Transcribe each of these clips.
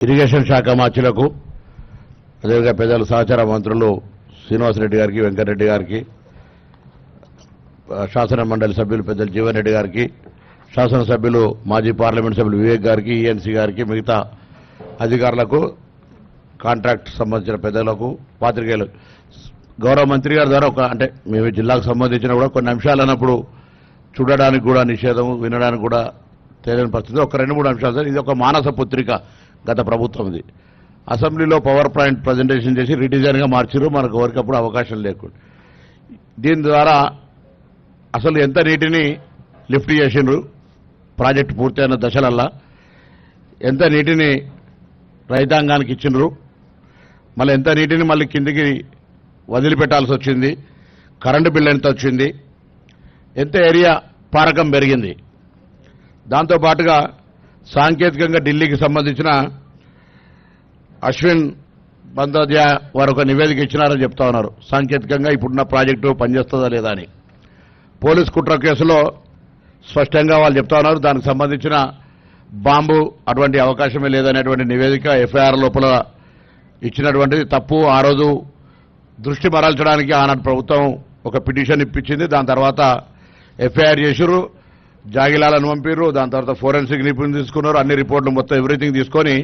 Irrigation శాఖ మార్చులకు అదేవిధంగా పెద్దలు సహచార మంత్రులు శ్రీనివాసరెడ్డి గారికి, వెంకటరెడ్డి గారికి, శాసన మండలి సభ్యులు పెద్దలు జీవన్ రెడ్డి గారికి, శాసనసభ్యులు మాజీ పార్లమెంట్ సభ్యులు వివేక్ గారికి, ఈఎన్సీ గారికి, మిగతా అధికారులకు, కాంట్రాక్ట్ సంబంధించిన పెద్దలకు, పాత్రికేయులు, గౌరవ మంత్రి గారి ద్వారా అంటే మేము జిల్లాకు సంబంధించిన కూడా కొన్ని అంశాలు అన్నప్పుడు చూడడానికి కూడా నిషేధం, వినడానికి కూడా తెలియని పరిస్థితి. ఒక 2-3 అంశాలు. ఇది ఒక మానస పుత్రిక గత ప్రభుత్వంది. అసెంబ్లీలో పవర్ పాయింట్ ప్రజెంటేషన్ చేసి రీడిజైన్గా మార్చారు, మనకు ఎవరికప్పుడు అవకాశం లేకుండా. దీని ద్వారా అసలు ఎంత నీటిని లిఫ్ట్ చేసిండ్రు ప్రాజెక్టు పూర్తయిన దశలల్లా, ఎంత నీటిని రైతాంగానికి ఇచ్చిండ్రు, మళ్ళీ ఎంత నీటిని మళ్ళీ కిందికి వదిలిపెట్టాల్సి వచ్చింది, కరెంటు బిల్లు ఎంత వచ్చింది, ఎంత ఏరియా పారకం పెరిగింది. దాంతోపాటుగా సాంకేతికంగా ఢిల్లీకి సంబంధించిన అశ్విన్ బందోద్యా వారు ఒక నివేదిక ఇచ్చినారని చెప్తా ఉన్నారు. సాంకేతికంగా ఇప్పుడున్న ప్రాజెక్టు పనిచేస్తుందా లేదా అని. పోలీస్ కుట్ర కేసులో స్పష్టంగా వాళ్ళు చెప్తా ఉన్నారు, దానికి సంబంధించిన బాంబు అటువంటి అవకాశమే లేదనేటువంటి నివేదిక ఎఫ్ఐఆర్ లోపల ఇచ్చినటువంటిది తప్పు. ఆ రోజు దృష్టి మరల్చడానికి ఆనాటి ప్రభుత్వం ఒక పిటిషన్ ఇప్పించింది. దాని తర్వాత ఎఫ్ఐఆర్ చేసిర్రు, జాగిలాలను పంపిర్రు, దాని తర్వాత ఫోరెన్సిక్ నిపుణులు తీసుకున్నారు, అన్ని రిపోర్ట్లు మొత్తం ఎవ్రీథింగ్ తీసుకొని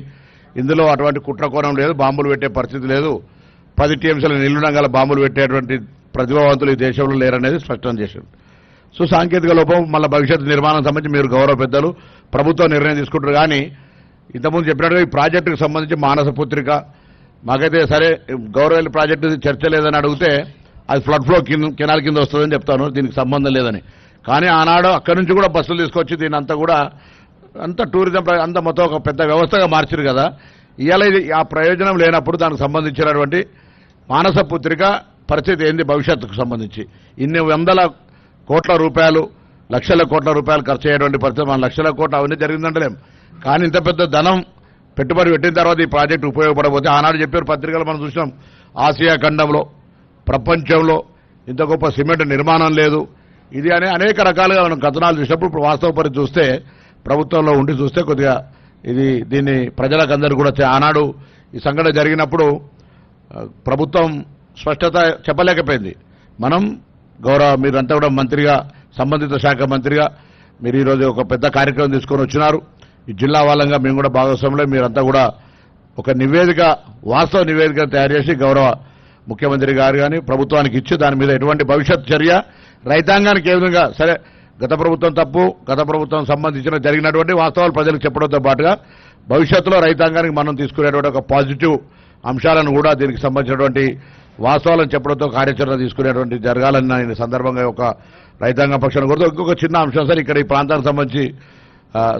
ఇందులో అటువంటి కుట్రకోణం లేదు, బాంబులు పెట్టే పరిస్థితి లేదు, 10 టీఎంసీల నిలుండగల బాంబులు పెట్టేటువంటి ప్రతిభావంతులు ఈ దేశంలో లేరనేది స్పష్టం చేశారు. సో సాంకేతిక లోపం మళ్ళీ భవిష్యత్తు నిర్మాణం సంబంధించి మీరు గౌరవ పెద్దలు ప్రభుత్వం నిర్ణయం తీసుకుంటారు. కానీ ఇంతకుముందు చెప్పినట్టుగా ఈ ప్రాజెక్టుకు సంబంధించి మానస పుత్రిక మాకైతే సరే గౌరవ ప్రాజెక్టు చర్చ లేదని అడిగితే అది ఫ్లడ్ ఫ్లో కెనాల్ కింద వస్తుందని చెప్తాను, దీనికి సంబంధం లేదని. కానీ ఆనాడు అక్కడి నుంచి కూడా బస్సులు తీసుకొచ్చి దీని అంతా కూడా అంతా టూరిజం అంతా మొత్తం ఒక పెద్ద వ్యవస్థగా మార్చారు కదా. ఇవాళ ఇది ఆ ప్రయోజనం లేనప్పుడు దానికి సంబంధించినటువంటి మానస పుత్రిక పరిస్థితి ఏంది భవిష్యత్తుకు సంబంధించి ఇన్ని వందల కోట్ల రూపాయలు, లక్షల కోట్ల రూపాయలు ఖర్చు అయ్యేటువంటి పరిస్థితి. మన లక్షల కోట్ల అవన్నీ జరిగిందంటలేం, కానీ ఇంత పెద్ద ధనం పెట్టుబడి పెట్టిన తర్వాత ఈ ప్రాజెక్టు ఉపయోగపడబోతే ఆనాడు చెప్పారు పత్రికలు మనం చూసినాం, ఆసియా ఖండంలో ప్రపంచంలో ఇంత గొప్ప సిమెంట్ నిర్మాణం లేదు ఇది అని అనేక రకాలుగా మనం కథనాలు చూసినప్పుడు ఇప్పుడు వాస్తవ పరిస్థితి చూస్తే ప్రభుత్వంలో ఉండి చూస్తే కొద్దిగా దీన్ని ప్రజలకందరూ కూడా ఆనాడు ఈ సంఘటన జరిగినప్పుడు ప్రభుత్వం స్పష్టత చెప్పలేకపోయింది. మనం గౌరవ మీరంతా కూడా మంత్రిగా, సంబంధిత శాఖ మంత్రిగా మీరు ఈరోజు ఒక పెద్ద కార్యక్రమం తీసుకొని వచ్చినారు. ఈ జిల్లా వాళ్ళంగా మేము కూడా భాగస్వాములే. మీరంతా కూడా ఒక నివేదిక, వాస్తవ నివేదిక తయారు చేసి గౌరవ ముఖ్యమంత్రి గారు కానీ ప్రభుత్వానికి ఇచ్చి దాని మీద ఎటువంటి భవిష్యత్ చర్య రైతాంగానికి ఏ విధంగా సరే గత ప్రభుత్వం తప్పు, గత ప్రభుత్వం సంబంధించిన జరిగినటువంటి వాస్తవాలు ప్రజలకు చెప్పడంతో పాటుగా భవిష్యత్తులో రైతాంగానికి మనం తీసుకునేటువంటి ఒక పాజిటివ్ అంశాలను కూడా దీనికి సంబంధించినటువంటి వాస్తవాలను చెప్పడంతో కార్యాచరణ తీసుకునేటువంటి జరగాలని నేను సందర్భంగా ఒక రైతాంగ పక్షాన్ని కోరుతూ ఇంకొక చిన్న అంశం సార్, ఇక్కడ ఈ ప్రాంతానికి సంబంధించి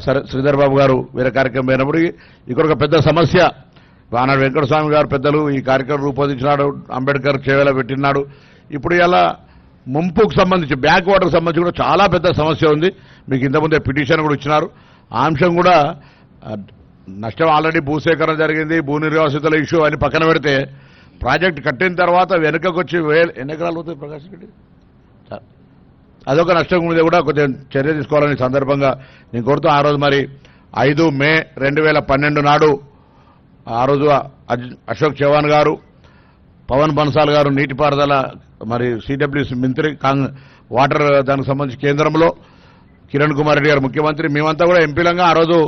సరే శ్రీధర్ బాబు గారు వేరే కార్యక్రమం అయినప్పుడు ఇక్కడ ఒక పెద్ద సమస్య, ఆనాడు వెంకటస్వామి గారు పెద్దలు ఈ కార్యక్రమం రూపొందించినాడు, అంబేద్కర్ చేవేలా పెట్టినాడు. ఇప్పుడు ఇలా ముంపుకు సంబంధించి బ్యాక్ వాటర్కి సంబంధించి కూడా చాలా పెద్ద సమస్య ఉంది. మీకు ఇంతకుముందే పిటిషన్ కూడా ఇచ్చినారు. ఆ అంశం కూడా నష్టం ఆల్రెడీ భూసేకరణ జరిగింది, భూ నిర్వాసితుల ఇష్యూ అని పక్కన పెడితే ప్రాజెక్ట్ కట్టిన తర్వాత వెనుకకు వచ్చి ఎన్ని ఎకరాలు అవుతాయి ప్రకాష్ రెడ్డి, అదొక నష్టం మీద కూడా కొద్దిగా చర్య తీసుకోవాలని సందర్భంగా నేను కోరుతూ ఆ రోజు మరి 5 మే 2012 నాడు ఆ రోజు అశోక్ చవాన్ గారు, పవన్ బన్సాల్ గారు నీటిపారుదల మరి సిడబ్ల్యూసీ మంత్రి, వాటర్ దానికి సంబంధించి కేంద్రంలో కిరణ్ కుమార్ రెడ్డి గారు ముఖ్యమంత్రి, మేమంతా కూడా ఎంపీలంగా ఆ రోజు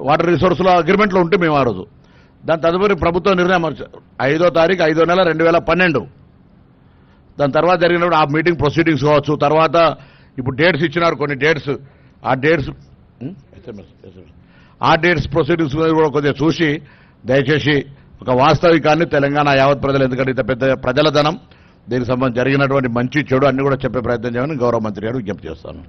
వాటర్ రిసోర్సుల అగ్రిమెంట్లో ఉంటే మేము ఆ రోజు దాని తదుపరి ప్రభుత్వం నిర్ణయం 5వ తారీఖు 5వ నెల 2012 దాని తర్వాత జరిగినప్పుడు ఆ మీటింగ్ ప్రొసీడింగ్స్ కావచ్చు, తర్వాత ఇప్పుడు డేట్స్ ఇచ్చినారు కొన్ని డేట్స్, ఆ డేట్స్ ప్రొసీడింగ్స్ కూడా కొద్దిగా చూసి దయచేసి ఒక వాస్తవికాన్ని తెలంగాణ యావత్ ప్రజలు, ఎందుకంటే ఇంత పెద్ద ప్రజల ధనం, దీనికి సంబంధించి జరిగినటువంటి మంచి చెడు అన్ని కూడా చెప్పే ప్రయత్నం చేయాలని గౌరవ మంత్రి గారు విజ్ఞప్తి చేస్తాను.